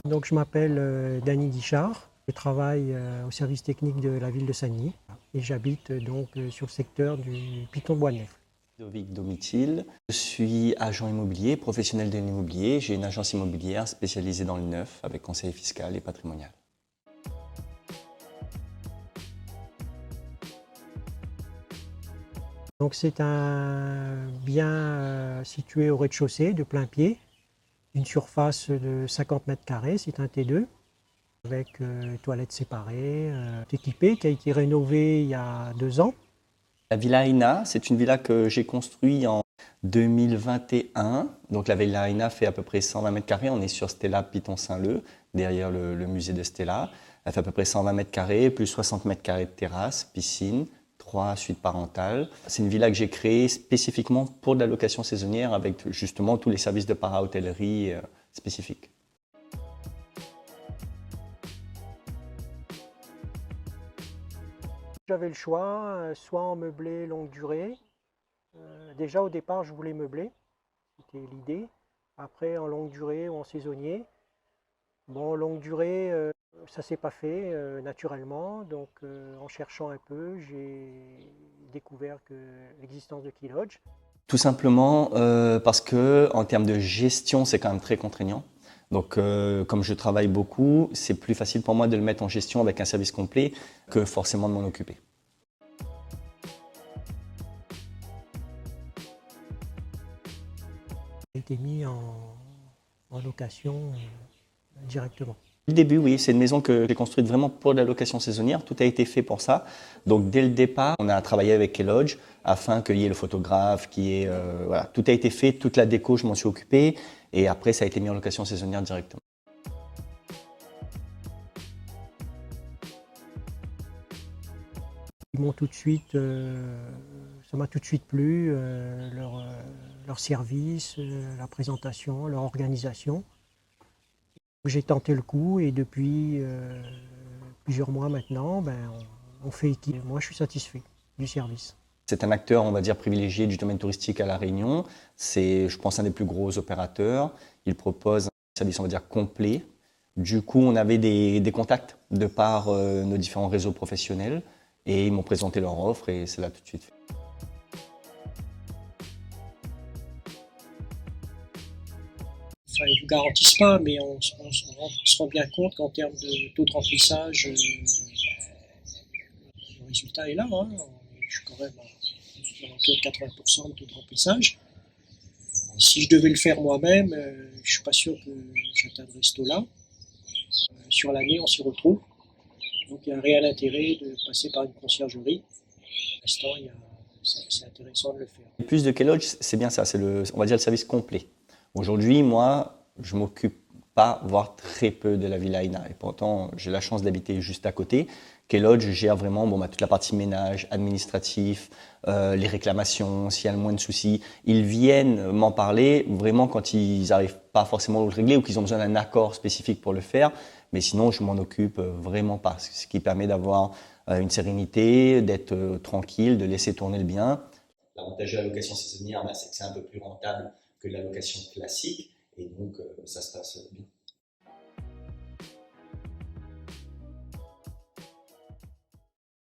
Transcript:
Donc je m'appelle Danny Guichard, je travaille au service technique de la ville de Sagny et j'habite donc sur le secteur du Piton-Bois-Neuf. Ludovic Domitil, je suis agent immobilier, professionnel de l'immobilier. J'ai une agence immobilière spécialisée dans le neuf avec conseil fiscal et patrimonial. Donc c'est un bien situé au rez-de-chaussée de plein pied, une surface de 50 mètres carrés, c'est un T2, avec toilettes séparées, équipé, qui a été rénové il y a 2 ans. La Villa Aina, c'est une villa que j'ai construite en 2021. Donc la Villa Aina fait à peu près 120 mètres carrés. On est sur Stella Piton-Saint-Leu, derrière le musée de Stella. Elle fait à peu près 120 mètres carrés, plus 60 mètres carrés de terrasse, piscine, 3 suites parentales. C'est une villa que j'ai créée spécifiquement pour de la location saisonnière avec justement tous les services de para-hôtellerie spécifiques. J'avais le choix, soit en meublé longue durée. Déjà au départ, je voulais meubler, c'était l'idée. Après, en longue durée ou en saisonnier. Bon, longue durée, ça s'est pas fait naturellement. Donc, en cherchant un peu, j'ai découvert l'existence de Keylodge. Tout simplement parce que en termes de gestion, c'est quand même très contraignant. Donc, comme je travaille beaucoup, c'est plus facile pour moi de le mettre en gestion avec un service complet que forcément de m'en occuper. A été mis en location directement. Dès le début, oui, c'est une maison que j'ai construite vraiment pour de la location saisonnière. Tout a été fait pour ça. Donc, dès le départ, on a travaillé avec Keylodge afin qu'il y ait le photographe, voilà, tout a été fait, toute la déco, je m'en suis occupé. Et après, ça a été mis en location saisonnière directement. Ils m'ont tout de suite, ça m'a tout de suite plu, leur service, la présentation, leur organisation. J'ai tenté le coup et depuis plusieurs mois maintenant, on fait équipe. Moi, je suis satisfait du service. C'est un acteur, on va dire, privilégié du domaine touristique à La Réunion. C'est, je pense, un des plus gros opérateurs. Il propose un service, on va dire, complet. Du coup, on avait des contacts de par nos différents réseaux professionnels et ils m'ont présenté leur offre et c'est là tout de suite fait. Enfin, ils ne vous garantissent pas, mais on se rend bien compte qu'en termes de taux de remplissage, le résultat est là. Hein. Je suis quand même autour de 80% de taux de remplissage. Si je devais le faire moi-même, je ne suis pas sûr que j'atteindrais ce taux-là. Sur l'année, on s'y retrouve. Donc il y a un réel intérêt de passer par une conciergerie. Pour l'instant, c'est intéressant de le faire. Le plus de Keylodge, c'est bien ça, c'est on va dire le service complet. Aujourd'hui, moi, je m'occupe pas, voire très peu de la Villa Aina. Et pourtant, j'ai la chance d'habiter juste à côté. Keylodge gère vraiment toute la partie ménage, administratif, les réclamations, s'il y a le moins de soucis. Ils viennent m'en parler vraiment quand ils n'arrivent pas forcément à le régler ou qu'ils ont besoin d'un accord spécifique pour le faire. Mais sinon, je m'en occupe vraiment pas. Ce qui permet d'avoir une sérénité, d'être tranquille, de laisser tourner le bien. L'avantage de la location saisonnière, c'est que c'est un peu plus rentable que la location classique et donc ça se passe bien.